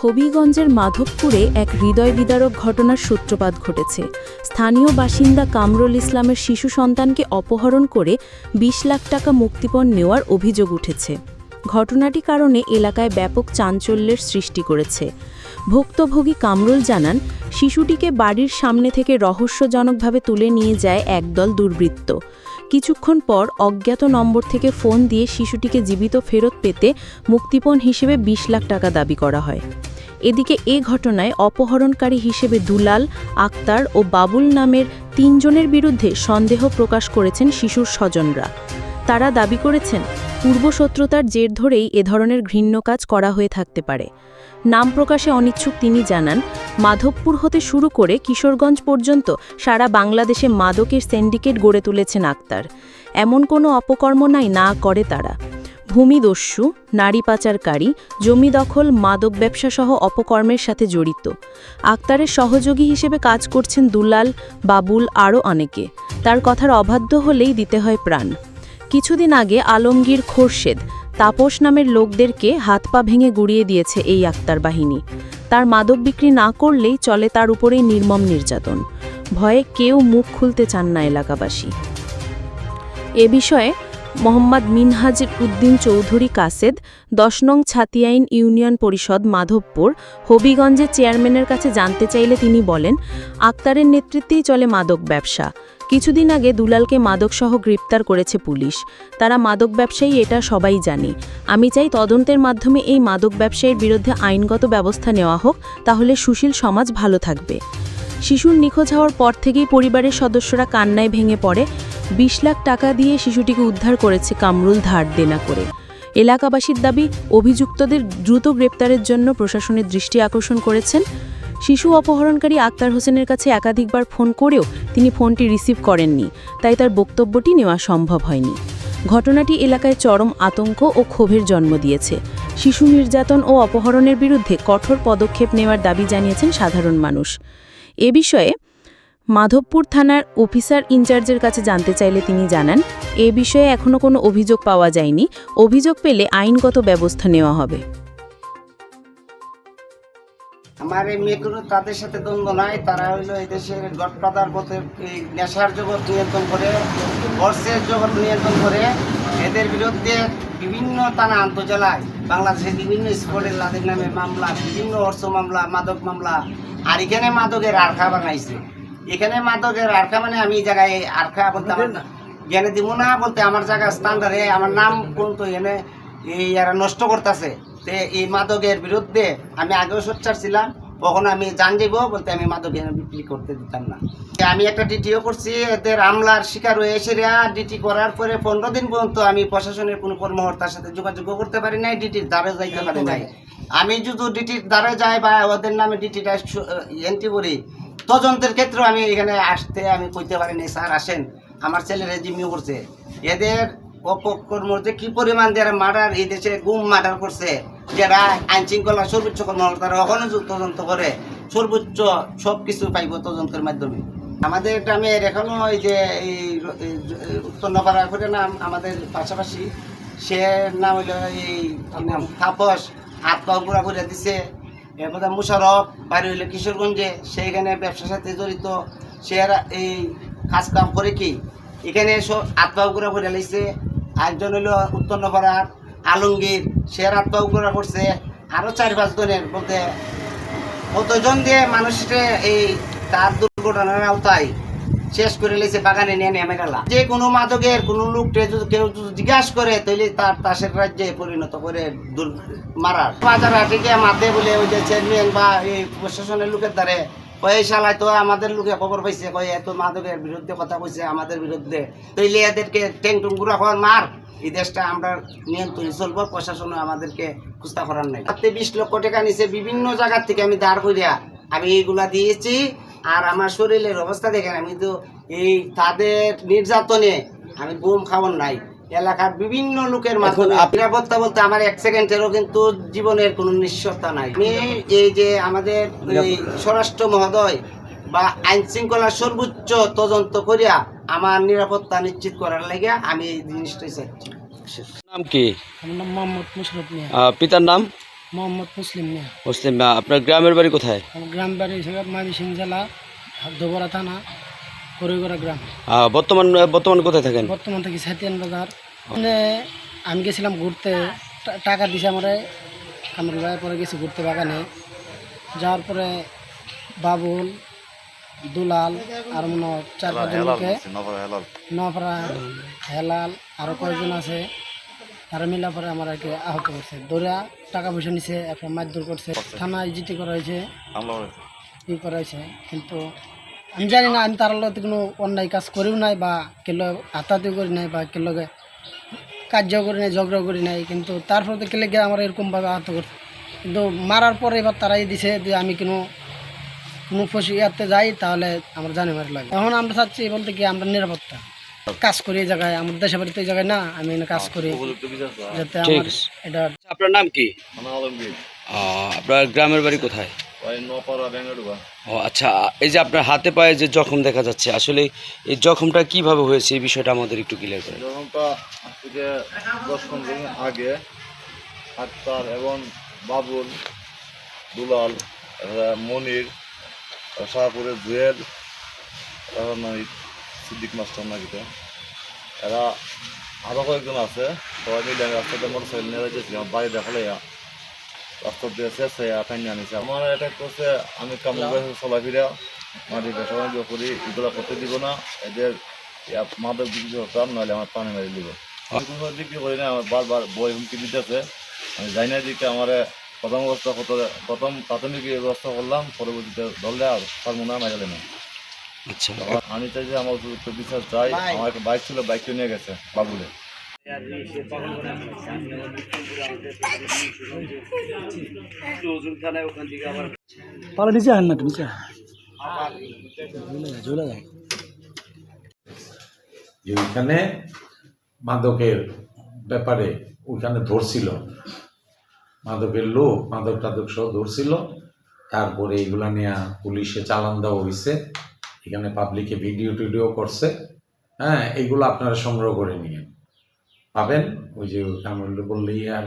হবিগঞ্জের মাধবপুরে এক হৃদয় বিদারক ঘটনার সূত্রপাত ঘটেছে। স্থানীয় বাসিন্দা কামরুল ইসলামের শিশু সন্তানকে অপহরণ করে ২০ লাখ টাকা মুক্তিপণ নেওয়ার অভিযোগ উঠেছে। ঘটনাটি কারণে এলাকায় ব্যাপক চাঞ্চল্যের সৃষ্টি করেছে। ভুক্তভোগী কামরুল জানান, শিশুটিকে বাড়ির সামনে থেকে রহস্যজনকভাবে তুলে নিয়ে যায় একদল দুর্বৃত্ত। কিছুক্ষণ পর অজ্ঞাত নম্বর থেকে ফোন দিয়ে শিশুটিকে জীবিত ফেরত পেতে মুক্তিপণ হিসেবে ২০ লাখ টাকা দাবি করা হয়। এদিকে এ ঘটনায় অপহরণকারী হিসেবে দুলাল, আক্তার ও বাবুল নামের ৩ জনের বিরুদ্ধে সন্দেহ প্রকাশ করেছেন শিশুর স্বজনরা। তারা দাবি করেছেন, পূর্বশত্রুতার জের ধরেই এ ধরনের ঘৃণ্য কাজ করা হয়ে থাকতে পারে। নাম প্রকাশে অনিচ্ছুক তিনি জানান, মাধবপুর হতে শুরু করে কিশোরগঞ্জ পর্যন্ত সারা বাংলাদেশে মাদকের সিন্ডিকেট গড়ে তুলেছেন আক্তার। এমন কোনো অপকর্ম না করে তারা। ভূমিদস্যু, নারী পাচারকারী, জমি দখল, মাদক ব্যবসাসহ অপকর্মের সাথে জড়িত। আক্তারের সহযোগী হিসেবে কাজ করছেন দুলাল, বাবুল আরও অনেকে। তার কথার অবাধ্য হলেই দিতে হয় প্রাণ। কিছুদিন আগে আলমগীর, খোরশেদ, তাপস নামের লোকদেরকে হাত পা ভেঙে গুড়িয়ে দিয়েছে এই আক্তার বাহিনী। তার মাদক বিক্রি না করলেই চলে তার উপরেই নির্মম নির্যাতন। ভয়ে কেউ মুখ খুলতে চান না এলাকাবাসী। এ বিষয়ে মোহাম্মদ মিনহাজ উদ্দিন চৌধুরী কাসেদ, ১০ নং ছাতিয়াইন ইউনিয়ন পরিষদ মাধবপুর, হবিগঞ্জের চেয়ারম্যানের কাছে জানতে চাইলে তিনি বলেন, আক্তারের নেতৃত্বেই চলে মাদক ব্যবসা। কিছুদিন আগে দুলালকে মাদকসহ গ্রেপ্তার করেছে পুলিশ। তারা মাদক ব্যবসায়ী, এটা সবাই জানে। আমি চাই তদন্তের মাধ্যমে এই মাদক ব্যবসায়ীর বিরুদ্ধে আইনগত ব্যবস্থা নেওয়া হোক, তাহলে সুশীল সমাজ ভালো থাকবে। শিশুর নিখোঁজ হওয়ার পর থেকেই পরিবারের সদস্যরা কান্নায় ভেঙে পড়ে। ২০ লাখ টাকা দিয়ে শিশুটিকে উদ্ধার করেছে কামরুল ধার দেনা করে। এলাকাবাসীর দাবি, অভিযুক্তদের দ্রুত গ্রেপ্তারের জন্য প্রশাসনের দৃষ্টি আকর্ষণ করেছেন। শিশু অপহরণকারী আক্তার হোসেনের কাছে একাধিকবার ফোন করেও তিনি ফোনটি রিসিভ করেননি, তাই তার বক্তব্যটি নেওয়া সম্ভব হয়নি। ঘটনাটি এলাকায় চরম আতঙ্ক ও ক্ষোভের জন্ম দিয়েছে। শিশু নির্যাতন ও অপহরণের বিরুদ্ধে কঠোর পদক্ষেপ নেওয়ার দাবি জানিয়েছেন সাধারণ মানুষ। এ বিষয়ে মাধবপুর থানার অফিসার ইনচার্জের কাছে জানতে চাইলে তিনি জানান, এ বিষয়ে এখনও কোনো অভিযোগ পাওয়া যায়নি। অভিযোগ পেলে আইনগত ব্যবস্থা নেওয়া হবে। আমার এই মেয়েগুলো তাদের সাথে দ্বন্দ্ব নাই। তারা হইল এই দেশের গডফাদার পথে নেশার জগৎ নিয়ন্ত্রণ করে, বর্ষের জগৎ নিয়ন্ত্রণ করে। এদের বিরুদ্ধে বিভিন্ন থানা আন্তজেলায় বাংলাদেশের বিভিন্ন স্পটের লাদের নামে মামলা, বিভিন্ন অর্থ মামলা, মাদক মামলা। আর এখানে মাদকের আরখা বানাইছে। এখানে মাদকের আরখা মানে আমি এই জায়গায় আরখা বলতে আমার জ্ঞানে দিব না, বলতে আমার জায়গা স্থানটারে আমার নাম পর্যন্ত এখানে এই এরা নষ্ট করতেছে। এই মাদকের বিরুদ্ধে আমি আগেও সোচ্চার ছিলাম, কখনো আমি জান যাবো বলতে আমি মাদক বিক্রি করতে দিতাম না। আমি একটা ডিটিও করছি, এদের আমলার শিকার হয়ে এসে ডিটি করার পরে ১৫ দিন পর্যন্ত আমি প্রশাসনের কোনো কর্মকর্তার সাথে যোগাযোগ করতে পারি নাই, ডিটির দ্বারে যাইতে পারি নাই। আমি যদি ডিটির দ্বারে যাই বা ওদের নামে ডিটিটা এন্ট্রি করি, তদন্তের ক্ষেত্রে আমি এখানে আসতে আমি কইতে পারি নাই, স্যার আসেন, আমার ছেলেরা জিম্মি করছে। এদের অপকর্ম যে কি পরিমাণ যারা মার্ডার এই দেশে গুম মার্ডার করছে, যারা আইন শৃঙ্খলা সর্বোচ্চ কর্মকর্তারা ওখানে তদন্ত করে সর্বোচ্চ সব কিছু পাইব তদন্তের মাধ্যমে। আমাদের গ্রামের এখনো ওই যে এই উত্তরপাড়া করে নাম আমাদের পাশাপাশি, সে নাম হইল এই নাম তাপস, হাত পা পুরা করে দিছে। এরপর মুশারফ বাড়ি হইল কিশোরগঞ্জে, সেইখানে ব্যবসার সাথে জড়িত। সে এই কাজ কাম করে কি এখানে সব আত্মা করে করে লাইছে। একজন হইল উত্তরপাড়ার আলমগীর, সে আত্মা করে করছে। আরও ৪-৫ জনের বলতে কতজন দিয়ে মানুষকে এই তার দুর্ঘটনার আওতায় শেষ করে লেছে, বাগানে নিয়ে নেমে গেলা। যে কোনো মাদকের কোনো লোককে যদি কেউ জিজ্ঞাসা করে তাহলে তার তাসের রাজ্যে পরিণত করে মারার বাজার হাটিকে মাধ্যমে বলে ওই যে চেয়ারম্যান বা এই প্রশাসনের লোকের দ্বারে কয়ে শালায় তো আমাদের লোকে খবর পাইছে, কয়ে এত মাদকের বিরুদ্ধে কথা কইছে আমাদের বিরুদ্ধে, তৈলে এদেরকে ট্যাং টুঙ্গুরা হওয়ার মার। এই দেশটা আমরা নিয়ন্ত্রণে চলবো, প্রশাসনে আমাদেরকে কুস্তা করার নাই। ২০ লক্ষ টাকা নিচে বিভিন্ন জায়গার থেকে আমি দাঁড় করিয়া আমি এইগুলা দিয়েছি। আর আমার শরীরের অবস্থা দেখেন, আমি তো এই তাদের নির্যাতনে আমি বুম খাওয়ার নাই। এলাকার বিভিন্ন লোকের মাধ্যমে নিরাপত্তা বলতে আমার ১ সেকেন্ডেরও কিন্তু জীবনের কোনো নিশ্চয়তা নাই। আমি এই যে আমাদের স্বরাষ্ট্র মহোদয় বা আইন শৃঙ্খলার সর্বোচ্চ তদন্ত করিয়া আমার নিরাপত্তা নিশ্চিত করার লাগে আমি এই জিনিসটাই চাচ্ছি। নাম কি? আমার নাম মোহাম্মদ মুশারফ মিয়া। পিতার নাম? মোহাম্মদ মুসলিম মিয়া। মুসলিম, আপনার গ্রামের বাড়ি কোথায়? আমার গ্রাম বাড়ি হিসেবে ময়মনসিংহ জেলা ধোবরা থানা করিগড়া গ্রাম। বর্তমান কোথায় থাকেন? বর্তমান থেকে সাতিয়ান বাজার। মানে আমি গেছিলাম ঘুরতে, টাকা দিছে আমার কামরুল ভাই, পরে গেছি ঘুরতে বাগানে। যাওয়ার পরে বাবুল, দুলাল আর মনে হয় 4-5 জনকে, নফরা, হেলাল আরও কয়েকজন আছে, তারা মিলা পরে আমার আর কি আহত করছে। দৌড়া টাকা পয়সা নিছে, একটা মারধর করছে, থানায় জিটি করা হয়েছে, ই করা হয়েছে। কিন্তু আমি জানি না, আমি তার লগে কোনো অন্যায় কাজ করিও নাই, বা কেলো হাতাহাতি করি নাই, বা কেলোকে কার্য করি নাই, ঝগড়া করি নাই। কিন্তু তারপরে তো কেলে গিয়ে আমার এরকমভাবে আহত করছে। কিন্তু মারার পরে এবার তারাই দিছে যে আমি কোনো ফসি ইয়াতে যাই তাহলে আমার জানে মারি লাগে। এখন আমরা চাচ্ছি বলতে কি, আমরা নিরাপত্তা কাজ করি এই জায়গায়, আমার দেশে বাড়িতে এই জায়গায় না, আমি এখানে কাজ করি যাতে আমার এটা। আপনার নাম কি? আপনার গ্রামের বাড়ি কোথায়? ও আচ্ছা, এই যে আপনার হাতে পায়ে যে জখম দেখা যাচ্ছে, আসলে এই জখমটা কিভাবে হয়েছে এই বিষয়টা আমাদের একটু ক্লিয়ার করেন। জখমটা আজকে 10-15 দিন আগে আক্তার এবং বাবুল, দুলাল, মনির, শাহপুরের জুয়েল, সিদ্দিক মাস্টার নাকিতে, এরা আরও কয়েকজন আছে। সবাই মিলে আমি রাস্তাতে মোটর সাইকেল নিয়ে যাচ্ছিলাম, বাড়ি দেখালে রাস্তা দিয়ে শেষ টাইনে আনিছে। আমার এটা করছে, আমি কামড় চলাফেরা মাটি পেশা করি, এগুলো করতে দিব না, এদের মাদক বিক্রি হতাম, নাহলে আমার পানি মারি দিব। বিক্রি করি না, আমার বারবার বই হুমকি দিতেছে। আমি যাই না দিকে আমার প্রথম প্রাথমিক ব্যবস্থা করলাম, পরবর্তীতে ধরলে আর পারবো না, মাইলে না। আচ্ছা, আমি চাই যে আমার উপযুক্ত বিচার চাই। আমার একটা বাইক ছিল, বাইকটা নিয়ে গেছে বাবুলে। নিচে আন না, নিচে চলে যায়। যে ওইখানে মাদকের ব্যাপারে ওইখানে ধরছিল, মাদকের লোক মাদক টাদক সহ ধরছিল। তারপরে এইগুলা নিয়ে পুলিশে চালান দেওয়া হয়েছে, এখানে পাবলিকে ভিডিও টিডিও করছে। হ্যাঁ, এইগুলো আপনারা সংগ্রহ করে নিয়ে পাবেন। ওই যে কামরুল বললেই, আর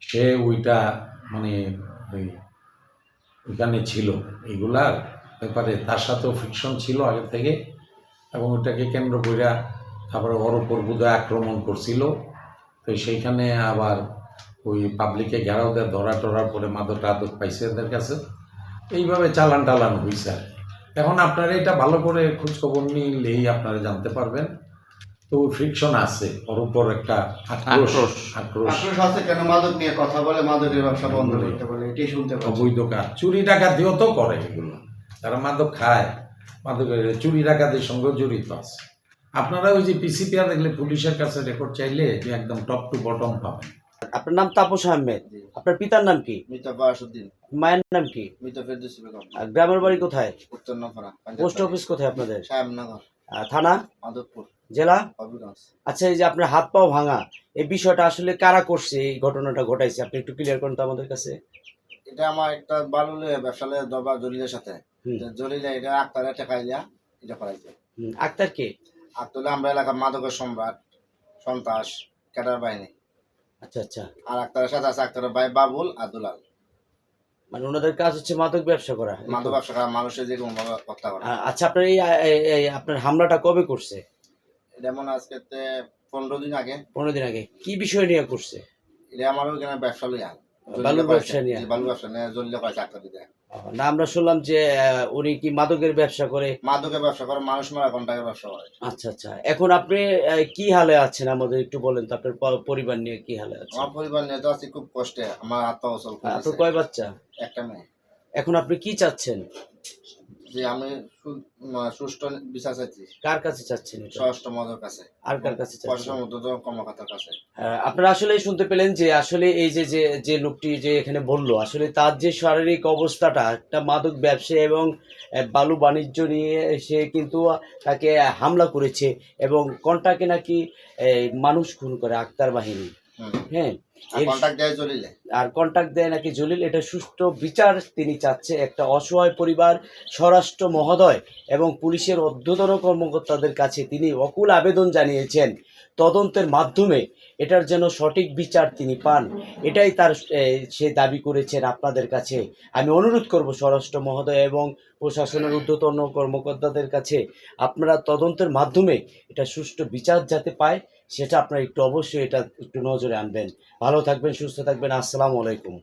সে ওইটা মানে ওইখানে ছিল, এইগুলার ব্যাপারে তার সাথেও ফ্রিকশন ছিল আগে থেকে, এবং ওইটাকে কেন্দ্র করে তারপরে ওর উপর বোধহয় আক্রমণ করছিল। তো সেইখানে আবার ওই পাবলিকে ঘেরাও দেয়, ধরা টরার পরে মাদক টাদক পাইছে এদের কাছে, এইভাবে চালান টালান হয়েছে আর কি। এখন আপনারা এটা ভালো করে খোঁজখবর নিলেই আপনারা জানতে পারবেন। তো ফ্রিকশন আছে, ওর উপর একটা আক্রোশ আছে। কেন মাদক নিয়ে কথা বলে, মাদকের ব্যবসা বন্ধ করতে বলে, এটাই শুনতে পাচ্ছি। অবৈধ কাজ, চুরি ডাকাতিও তো করে এগুলো, তারা মাদক খায়, মাদকের চুরি ডাকাতির সঙ্গে জড়িত আছে। আপনারা ওই যে পিসিপিআর দেখলে পুলিশের কাছে রেকর্ড চাইলে যে একদম টপ টু বটম পাবেন। আপনার নাম তাপস আহমেদ, আপনার পিতার নাম কি? মৃত বাসুদ্দিন। মায়ের নাম কি? মৃত ফেরদৌসী বেগম। আর গ্রামের বাড়ি কোথায়? উত্তর নফরা। পোস্ট অফিস কোথায় আপনাদের? সাহেবনগর। থানা? মাধবপুর। জেলা? হবিগঞ্জ। আচ্ছা, এই যে আপনার হাত পাও ভাঙা, এই বিষয়টা আসলে কারা করছে, এই ঘটনাটা ঘটাইছে, আপনি একটু ক্লিয়ার করেন তো আমাদের কাছে। এটা আমার একটা বালুলে ব্যবসালে দরবার জলিলের সাথে, জলিলে এটা আক্তারে টেকাইলা এটা করাইছে। আক্তার কে? আক্তারে আমরা এলাকার মাদকের সম্রাট, সন্ত্রাস, ক্যাডার বাহিনী। আচ্ছা আচ্ছা। আর আক্তারের সাথে আছে আক্তারের ভাই বাবুল আর দুলাল। মানে ওনাদের কাজ হচ্ছে মাদক ব্যবসা করা, মাদক ব্যবসা করা, মানুষের যে কোনো ভাবে হত্যা করা। আচ্ছা, আপনার এই আপনার হামলাটা কবে করছে? এটা মনে আজকে 15 দিন আগে। 15 দিন আগে। কি বিষয় নিয়ে করছে? এটা আমার ওইখানে ব্যবসা লইয়া, বালুর ব্যবসা নিয়ে। বালুর ব্যবসা নিয়ে জলিলে কয়েছে আক্তার দিতে। না, আমরা শুনলাম যে উনি কি মাদকের ব্যবসা করে। মাদকের ব্যবসা করে, মানুষ মারা কন্ট্রাক্টের ব্যবসা করে। আচ্ছা আচ্ছা। এখন আপনি কি হালে আছেন আমাদের একটু বলেন তো, আপনার পরিবার নিয়ে কি হালে আছেন? আমার পরিবার নিয়ে তো আছি খুব কষ্টে, আমার আত্মহসল আপনার করেছে। কয় বাচ্চা? একটা মেয়ে। এখন আপনি কি চাচ্ছেন? যে আমি সুষ্ঠু বিচার চাচ্ছি। কার কাছে চাচ্ছেন এটা? স্বরাষ্ট্র মদের কাছে। আর কার কাছে চাচ্ছেন? প্রশাসন ঊর্ধ্বতন কর্মকর্তার কাছে। আপনারা আসলে শুনতে পেলেন যে আসলে এই যে যে লোকটি যে এখানে বলল, আসলে তার যে শারীরিক অবস্থাটা, একটা মাদক ব্যবসা এবং বালু বাণিজ্য নিয়ে সে কিন্তু তাকে হামলা করেছে, এবং কন্টাকে নাকি মানুষ খুন করে আক্তার বাহিনী। হ্যাঁ, আর কন্টাক্ট দেয় নাকি জলিল। এটা সুষ্ঠু বিচার তিনি চাচ্ছে। একটা অসহায় পরিবার, স্বরাষ্ট্র মহোদয় এবং পুলিশের ঊর্ধ্বতন কর্মকর্তাদের কাছে তিনি অকুল আবেদন জানিয়েছেন, তদন্তের মাধ্যমে এটার যেন সঠিক বিচার তিনি পান, এটাই তার সে দাবি করেছেন আপনাদের কাছে। আমি অনুরোধ করব স্বরাষ্ট্র মহোদয় এবং প্রশাসনের ঊর্ধ্বতন কর্মকর্তাদের কাছে, আপনারা তদন্তের মাধ্যমে এটা সুষ্ঠু বিচার যাতে পায় সেটা আপনারা একটু অবশ্যই এটা একটু নজরে আনবেন। ভালো থাকবেন, সুস্থ থাকবেন। আসসালামু আলাইকুম।